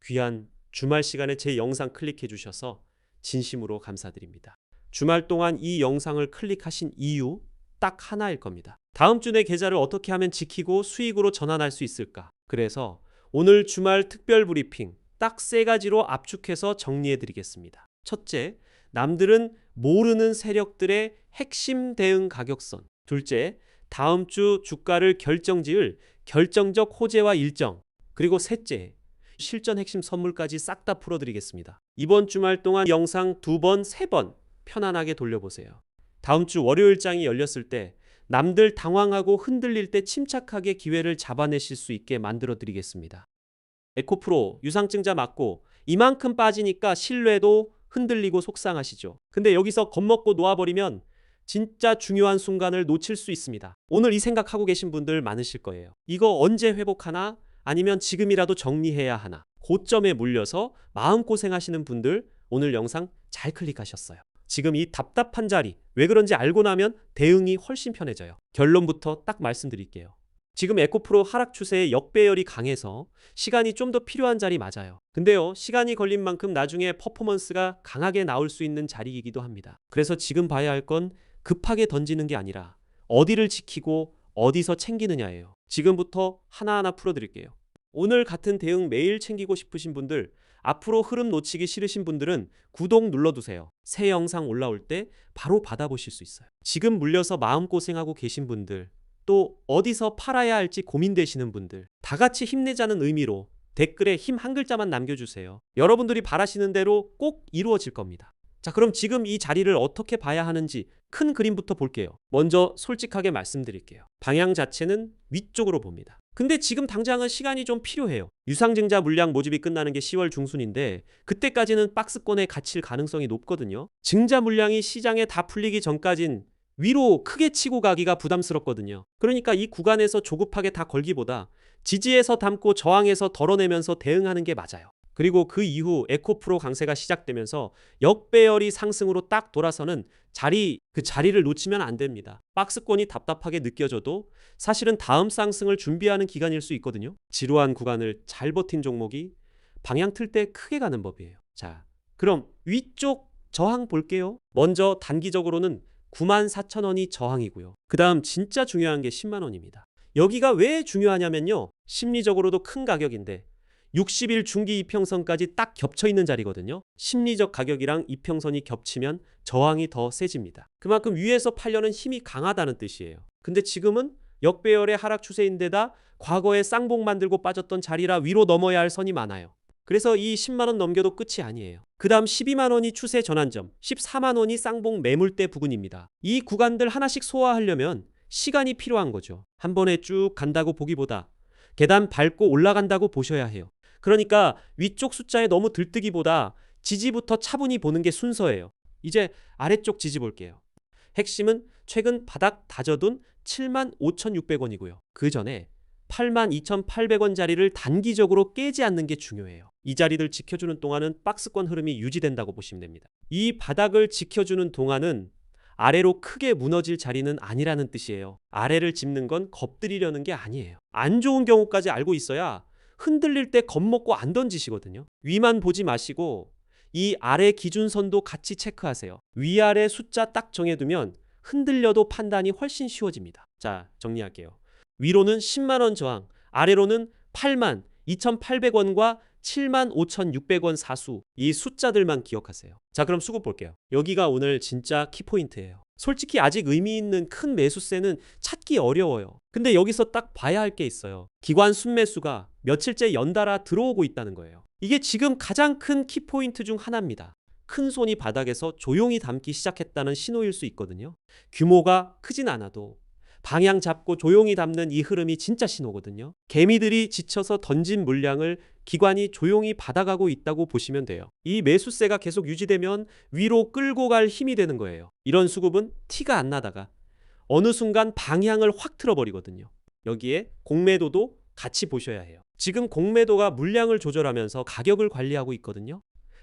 귀한 주말 시간에 제 영상 클릭해 주셔서 진심으로 감사드립니다. 주말 동안 이 영상을 클릭하신 이유 딱 하나일 겁니다. 다음 주 내 계좌를 어떻게 하면 지키고 수익으로 전환할 수 있을까? 그래서 오늘 주말 특별 브리핑 딱 세 가지로 압축해서 정리해 드리겠습니다. 첫째, 남들은 모르는 세력들의 핵심 대응 가격선. 둘째, 다음 주 주가를 결정지을 결정적 호재와 일정. 그리고 셋째, 실전 핵심 선물까지 싹 다 풀어드리겠습니다. 이번 주말 동안 영상 2번, 3번 편안하게 돌려보세요. 다음 주 월요일장이 열렸을 때 남들 당황하고 흔들릴 때 침착하게 기회를 잡아내실 수 있게 만들어 드리겠습니다. 에코프로 유상증자 맞고 이만큼 빠지니까 신뢰도 흔들리고 속상하시죠. 근데 여기서 겁먹고 놓아버리면 진짜 중요한 순간을 놓칠 수 있습니다. 오늘 이 생각하고 계신 분들 많으실 거예요. 이거 언제 회복하나? 아니면 지금이라도 정리해야 하나? 고점에 물려서 마음고생하시는 분들 오늘 영상 잘 클릭하셨어요. 지금 이 답답한 자리 왜 그런지 알고 나면 대응이 훨씬 편해져요. 결론부터 딱 말씀드릴게요. 지금 에코프로 하락 추세의 역배열이 강해서 시간이 좀 더 필요한 자리 맞아요. 근데요, 시간이 걸린 만큼 나중에 퍼포먼스가 강하게 나올 수 있는 자리이기도 합니다. 그래서 지금 봐야 할 건 급하게 던지는 게 아니라 어디를 지키고 어디서 챙기느냐예요. 지금부터 하나하나 풀어드릴게요. 오늘 같은 대응 매일 챙기고 싶으신 분들, 앞으로 흐름 놓치기 싫으신 분들은 구독 눌러두세요. 새 영상 올라올 때 바로 받아보실 수 있어요. 지금 물려서 마음고생하고 계신 분들, 또 어디서 팔아야 할지 고민되시는 분들, 다 같이 힘내자는 의미로 댓글에 힘 한 글자만 남겨주세요. 여러분들이 바라시는 대로 꼭 이루어질 겁니다. 자, 그럼 지금 이 자리를 어떻게 봐야 하는지 큰 그림부터 볼게요. 먼저 솔직하게 말씀드릴게요. 방향 자체는 위쪽으로 봅니다. 근데 지금 당장은 시간이 좀 필요해요. 유상증자 물량 모집이 끝나는 게 10월 중순인데 그때까지는 박스권에 갇힐 가능성이 높거든요. 증자 물량이 시장에 다 풀리기 전까진 위로 크게 치고 가기가 부담스럽거든요. 그러니까 이 구간에서 조급하게 다 걸기보다 지지에서 담고 저항에서 덜어내면서 대응하는 게 맞아요. 그리고 그 이후 에코프로 강세가 시작되면서 역배열이 상승으로 딱 돌아서는 그 자리를 놓치면 안 됩니다. 박스권이 답답하게 느껴져도 사실은 다음 상승을 준비하는 기간일 수 있거든요. 지루한 구간을 잘 버틴 종목이 방향 틀 때 크게 가는 법이에요. 자, 그럼 위쪽 저항 볼게요. 먼저 단기적으로는 94,000원이 저항이고요. 그 다음 진짜 중요한 게 10만원입니다. 여기가 왜 중요하냐면요, 심리적으로도 큰 가격인데 60일 중기 이평선까지 딱 겹쳐있는 자리거든요. 심리적 가격이랑 이평선이 겹치면 저항이 더 세집니다. 그만큼 위에서 팔려는 힘이 강하다는 뜻이에요. 근데 지금은 역배열의 하락 추세인데다 과거에 쌍봉 만들고 빠졌던 자리라 위로 넘어야 할 선이 많아요. 그래서 이 10만원 넘겨도 끝이 아니에요. 그 다음 12만원이 추세 전환점, 14만원이 쌍봉 매물대 부근입니다. 이 구간들 하나씩 소화하려면 시간이 필요한 거죠. 한 번에 쭉 간다고 보기보다 계단 밟고 올라간다고 보셔야 해요. 그러니까 위쪽 숫자에 너무 들뜨기보다 지지부터 차분히 보는 게 순서예요. 이제 아래쪽 지지 볼게요. 핵심은 최근 바닥 다져둔 75,600원이고요. 그 전에 82,800원 자리를 단기적으로 깨지 않는 게 중요해요. 이 자리를 지켜주는 동안은 박스권 흐름이 유지된다고 보시면 됩니다. 이 바닥을 지켜주는 동안은 아래로 크게 무너질 자리는 아니라는 뜻이에요. 아래를 짚는 건 겁들이려는 게 아니에요. 안 좋은 경우까지 알고 있어야 흔들릴 때 겁먹고 안 던지시거든요. 위만 보지 마시고 이 아래 기준선도 같이 체크하세요. 위아래 숫자 딱 정해두면 흔들려도 판단이 훨씬 쉬워집니다. 자, 정리할게요. 위로는 10만원 저항, 아래로는 82,800원과 75,600원 사수, 이 숫자들만 기억하세요. 자, 그럼 수급 볼게요. 여기가 오늘 진짜 키포인트예요. 솔직히 아직 의미 있는 큰 매수세는 찾기 어려워요. 근데 여기서 딱 봐야 할 게 있어요. 기관 순매수가 며칠째 연달아 들어오고 있다는 거예요. 이게 지금 가장 큰 키포인트 중 하나입니다. 큰 손이 바닥에서 조용히 담기 시작했다는 신호일 수 있거든요. 규모가 크진 않아도 방향 잡고 조용히 담는 이 흐름이 진짜 신호거든요. 개미들이 지쳐서 던진 물량을 기관이 조용히 받아가고 있다고 보시면 돼요. 이 매수세가 계속 유지되면 위로 끌고 갈 힘이 되는 거예요. 이런 수급은 티가 안 나다가 어느 순간 방향을 확 틀어버리거든요. 여기에 공매도도 같이 보셔야 해요. 지금 공매도가 물량을 조절하면서 가격을 관리하고 있거든요.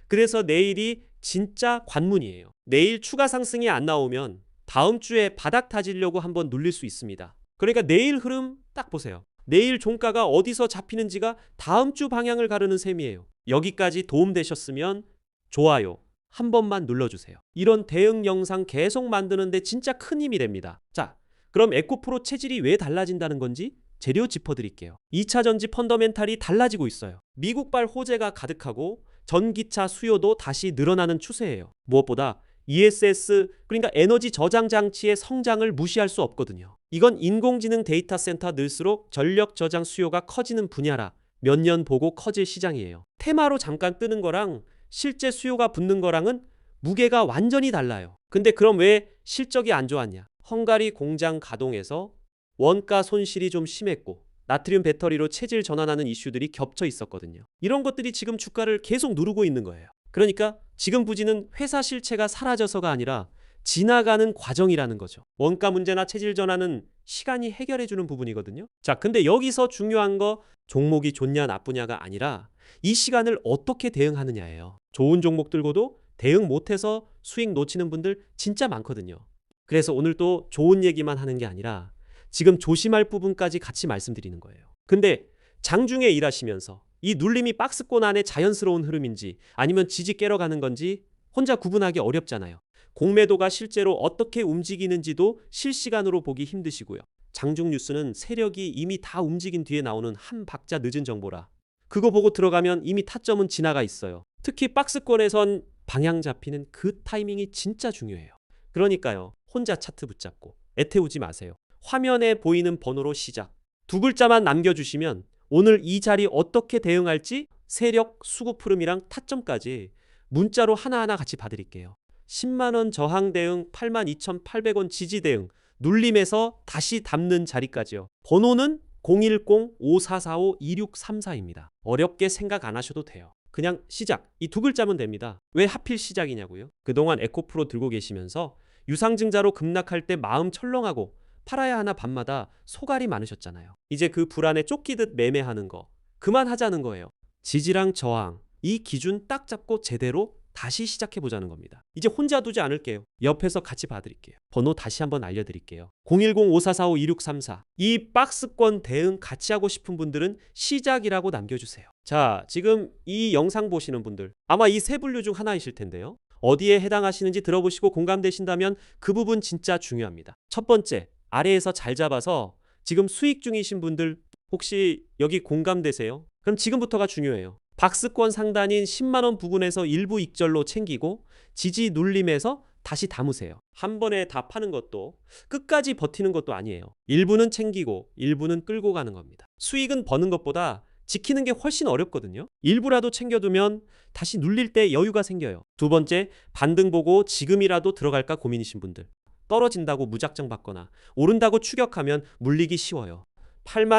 그래서 내일이 진짜 관문이에요. 내일 추가 상승이 안 나오면 다음 주에 바닥 다지려고 한번 눌릴 수 있습니다. 그러니까 내일 흐름 딱 보세요. 내일 종가가 어디서 잡히는지가 다음 주 방향을 가르는 셈이에요. 여기까지 도움되셨으면 좋아요 한 번만 눌러주세요. 이런 대응 영상 계속 만드는데 진짜 큰 힘이 됩니다. 자, 그럼 에코프로 체질이 왜 달라진다는 건지 재료 짚어드릴게요. 2차 전지 펀더멘탈이 달라지고 있어요. 미국발 호재가 가득하고 전기차 수요도 다시 늘어나는 추세예요. 무엇보다 ESS, 그러니까 에너지 저장 장치의 성장을 무시할 수 없거든요. 이건 인공지능 데이터 센터 늘수록 전력 저장 수요가 커지는 분야라 몇 년 보고 커질 시장이에요. 테마로 잠깐 뜨는 거랑 실제 수요가 붙는 거랑은 무게가 완전히 달라요. 근데 그럼 왜 실적이 안 좋았냐? 헝가리 공장 가동에서 원가 손실이 좀 심했고 나트륨 배터리로 체질 전환하는 이슈들이 겹쳐 있었거든요. 이런 것들이 지금 주가를 계속 누르고 있는 거예요. 그러니까 지금 부진은 회사 실체가 사라져서가 아니라 지나가는 과정이라는 거죠. 원가 문제나 체질 전환은 시간이 해결해주는 부분이거든요. 자, 근데 여기서 중요한 거 종목이 좋냐 나쁘냐가 아니라 이 시간을 어떻게 대응하느냐예요. 좋은 종목 들고도 대응 못해서 수익 놓치는 분들 진짜 많거든요. 그래서 오늘 또 좋은 얘기만 하는 게 아니라 지금 조심할 부분까지 같이 말씀드리는 거예요. 근데 장중에 일하시면서 이 눌림이 박스권 안에 자연스러운 흐름인지 아니면 지지 깨러 가는 건지 혼자 구분하기 어렵잖아요. 공매도가 실제로 어떻게 움직이는지도 실시간으로 보기 힘드시고요. 장중 뉴스는 세력이 이미 다 움직인 뒤에 나오는 한 박자 늦은 정보라 그거 보고 들어가면 이미 타점은 지나가 있어요. 특히 박스권에선 방향 잡히는 그 타이밍이 진짜 중요해요. 그러니까요. 혼자 차트 붙잡고 애태우지 마세요. 화면에 보이는 번호로 시작. 두 글자만 남겨주시면 오늘 이 자리 어떻게 대응할지 세력, 수급 흐름이랑 타점까지 문자로 하나하나 같이 봐드릴게요. 10만원 저항 대응, 82,800원 지지 대응, 눌림에서 다시 담는 자리까지요. 번호는 010-5445-2634입니다. 어렵게 생각 안 하셔도 돼요. 그냥 시작, 이 두 글자면 됩니다. 왜 하필 시작이냐고요? 그동안 에코프로 들고 계시면서 유상증자로 급락할 때 마음 철렁하고 팔아야 하나 밤마다 소갈이 많으셨잖아요. 이제 그 불안에 쫓기듯 매매하는 거 그만하자는 거예요. 지지랑 저항, 이 기준 딱 잡고 제대로 다시 시작해보자는 겁니다. 이제 혼자 두지 않을게요. 옆에서 같이 봐드릴게요. 번호 다시 한번 알려드릴게요. 010-5445-2634. 이 박스권 대응 같이 하고 싶은 분들은 시작이라고 남겨주세요. 자, 지금 이 영상 보시는 분들 아마 이 세 분류 중 하나이실 텐데요. 어디에 해당하시는지 들어보시고 공감되신다면 그 부분 진짜 중요합니다. 첫 번째, 아래에서 잘 잡아서 지금 수익 중이신 분들 혹시 여기 공감되세요? 그럼 지금부터가 중요해요. 박스권 상단인 10만원 부근에서 일부 익절로 챙기고 지지 눌림에서 다시 담으세요. 한 번에 다 파는 것도 끝까지 버티는 것도 아니에요. 일부는 챙기고 일부는 끌고 가는 겁니다. 수익은 버는 것보다 지키는 게 훨씬 어렵거든요. 일부라도 챙겨두면 다시 눌릴 때 여유가 생겨요. 두 번째, 반등 보고 지금이라도 들어갈까 고민이신 분들. 떨어진다고 무작정 받거나 오른다고 추격하면 물리기 쉬워요.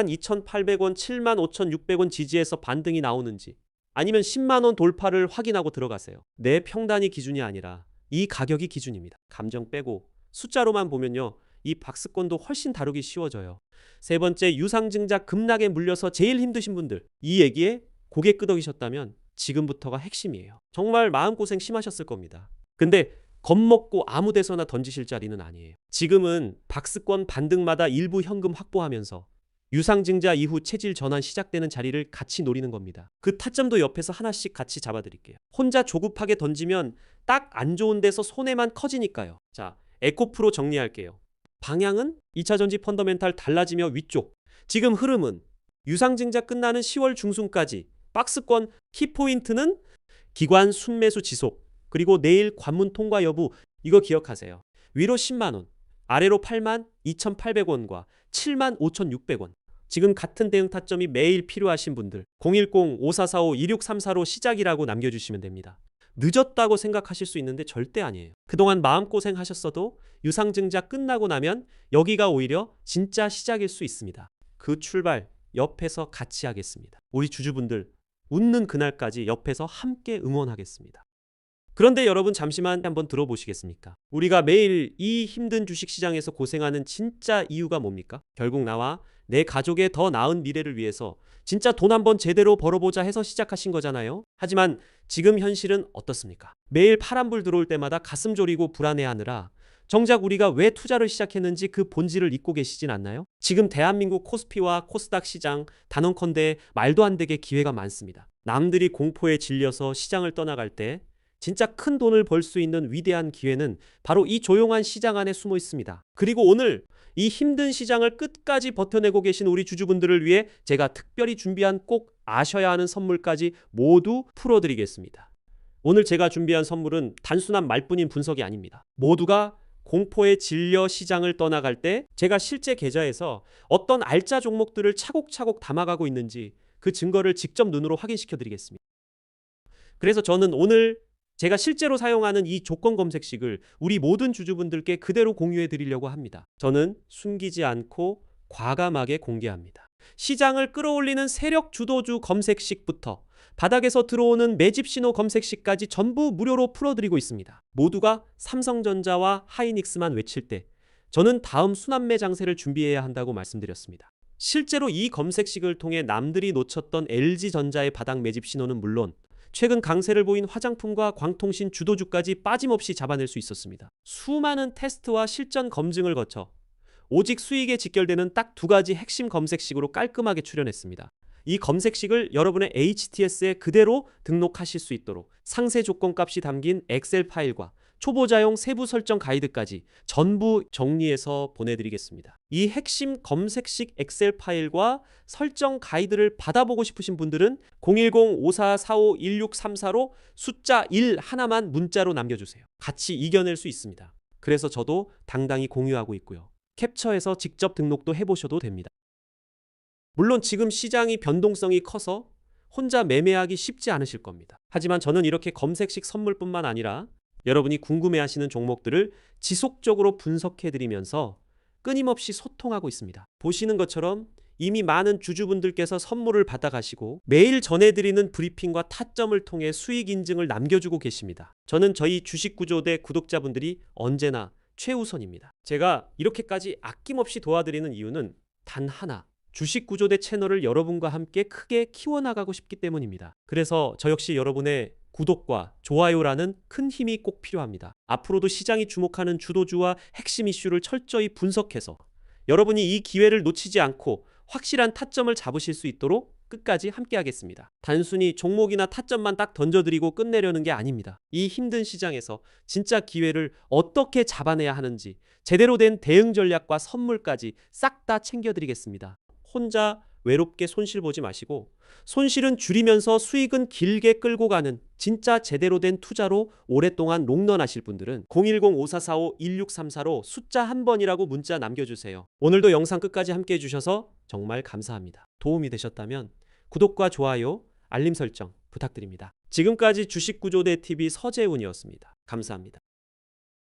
82,800원, 75,600원 지지에서 반등이 나오는지 아니면 10만원 돌파를 확인하고 들어가세요. 내 평단이 기준이 아니라 이 가격이 기준입니다. 감정 빼고 숫자로만 보면요. 이 박스권도 훨씬 다루기 쉬워져요. 세 번째, 유상증자 급락에 물려서 제일 힘드신 분들. 이 얘기에 고개 끄덕이셨다면 지금부터가 핵심이에요. 정말 마음고생 심하셨을 겁니다. 근데 겁먹고 아무 데서나 던지실 자리는 아니에요. 지금은 박스권 반등마다 일부 현금 확보하면서 유상증자 이후 체질 전환 시작되는 자리를 같이 노리는 겁니다. 그 타점도 옆에서 하나씩 같이 잡아드릴게요. 혼자 조급하게 던지면 딱 안 좋은 데서 손해만 커지니까요. 자, 에코프로 정리할게요. 방향은 2차 전지 펀더멘탈 달라지며 위쪽. 지금 흐름은 유상증자 끝나는 10월 중순까지. 박스권 키포인트는 기관 순매수 지속, 그리고 내일 관문 통과 여부. 이거 기억하세요. 위로 10만원, 아래로 82,800원과 75,600원. 지금 같은 대응 타점이 매일 필요하신 분들 010-5445-2634로 시작이라고 남겨주시면 됩니다. 늦었다고 생각하실 수 있는데 절대 아니에요. 그동안 마음고생 하셨어도 유상증자 끝나고 나면 여기가 오히려 진짜 시작일 수 있습니다. 그 출발 옆에서 같이 하겠습니다. 우리 주주분들 웃는 그날까지 옆에서 함께 응원하겠습니다. 그런데 여러분 잠시만 한번 들어보시겠습니까? 우리가 매일 이 힘든 주식시장에서 고생하는 진짜 이유가 뭡니까? 결국 나와 내 가족의 더 나은 미래를 위해서 진짜 돈 한번 제대로 벌어보자 해서 시작하신 거잖아요. 하지만 지금 현실은 어떻습니까? 매일 파란불 들어올 때마다 가슴 졸이고 불안해하느라 정작 우리가 왜 투자를 시작했는지 그 본질을 잊고 계시진 않나요? 지금 대한민국 코스피와 코스닥 시장 단언컨대 말도 안 되게 기회가 많습니다. 남들이 공포에 질려서 시장을 떠나갈 때 진짜 큰 돈을 벌 수 있는 위대한 기회는 바로 이 조용한 시장 안에 숨어 있습니다. 그리고 오늘 이 힘든 시장을 끝까지 버텨내고 계신 우리 주주분들을 위해 제가 특별히 준비한 꼭 아셔야 하는 선물까지 모두 풀어드리겠습니다. 오늘 제가 준비한 선물은 단순한 말뿐인 분석이 아닙니다. 모두가 공포에 질려 시장을 떠나갈 때 제가 실제 계좌에서 어떤 알짜 종목들을 차곡차곡 담아가고 있는지 그 증거를 직접 눈으로 확인시켜 드리겠습니다. 그래서 저는 오늘 제가 실제로 사용하는 이 조건 검색식을 우리 모든 주주분들께 그대로 공유해 드리려고 합니다. 저는 숨기지 않고 과감하게 공개합니다. 시장을 끌어올리는 세력 주도주 검색식부터 바닥에서 들어오는 매집 신호 검색식까지 전부 무료로 풀어드리고 있습니다. 모두가 삼성전자와 하이닉스만 외칠 때 저는 다음 순환매 장세를 준비해야 한다고 말씀드렸습니다. 실제로 이 검색식을 통해 남들이 놓쳤던 LG전자의 바닥 매집 신호는 물론 최근 강세를 보인 화장품과 광통신 주도주까지 빠짐없이 잡아낼 수 있었습니다. 수많은 테스트와 실전 검증을 거쳐 오직 수익에 직결되는 딱 두 가지 핵심 검색식으로 깔끔하게 출연했습니다. 이 검색식을 여러분의 HTS에 그대로 등록하실 수 있도록 상세 조건값이 담긴 엑셀 파일과 초보자용 세부 설정 가이드까지 전부 정리해서 보내드리겠습니다. 이 핵심 검색식 엑셀 파일과 설정 가이드를 받아보고 싶으신 분들은 010-5445-1634로 숫자 1 하나만 문자로 남겨주세요. 같이 이겨낼 수 있습니다. 그래서 저도 당당히 공유하고 있고요. 캡처해서 직접 등록도 해보셔도 됩니다. 물론 지금 시장이 변동성이 커서 혼자 매매하기 쉽지 않으실 겁니다. 하지만 저는 이렇게 검색식 선물뿐만 아니라 여러분이 궁금해하시는 종목들을 지속적으로 분석해드리면서 끊임없이 소통하고 있습니다. 보시는 것처럼 이미 많은 주주분들께서 선물을 받아가시고 매일 전해드리는 브리핑과 타점을 통해 수익 인증을 남겨주고 계십니다. 저는 저희 주식구조대 구독자분들이 언제나 최우선입니다. 제가 이렇게까지 아낌없이 도와드리는 이유는 단 하나, 주식구조대 채널을 여러분과 함께 크게 키워나가고 싶기 때문입니다. 그래서 저 역시 여러분의 구독과 좋아요라는 큰 힘이 꼭 필요합니다. 앞으로도 시장이 주목하는 주도주와 핵심 이슈를 철저히 분석해서 여러분이 이 기회를 놓치지 않고 확실한 타점을 잡으실 수 있도록 끝까지 함께하겠습니다. 단순히 종목이나 타점만 딱 던져드리고 끝내려는 게 아닙니다. 이 힘든 시장에서 진짜 기회를 어떻게 잡아내야 하는지 제대로 된 대응 전략과 선물까지 싹 다 챙겨드리겠습니다. 혼자 외롭게 손실 보지 마시고 손실은 줄이면서 수익은 길게 끌고 가는 진짜 제대로 된 투자로 오랫동안 롱런하실 분들은 010-5445-1634로 숫자 한 번이라고 문자 남겨주세요. 오늘도 영상 끝까지 함께해 주셔서 정말 감사합니다. 도움이 되셨다면 구독과 좋아요, 알림 설정 부탁드립니다. 지금까지 주식구조대 TV 서재훈이었습니다. 감사합니다.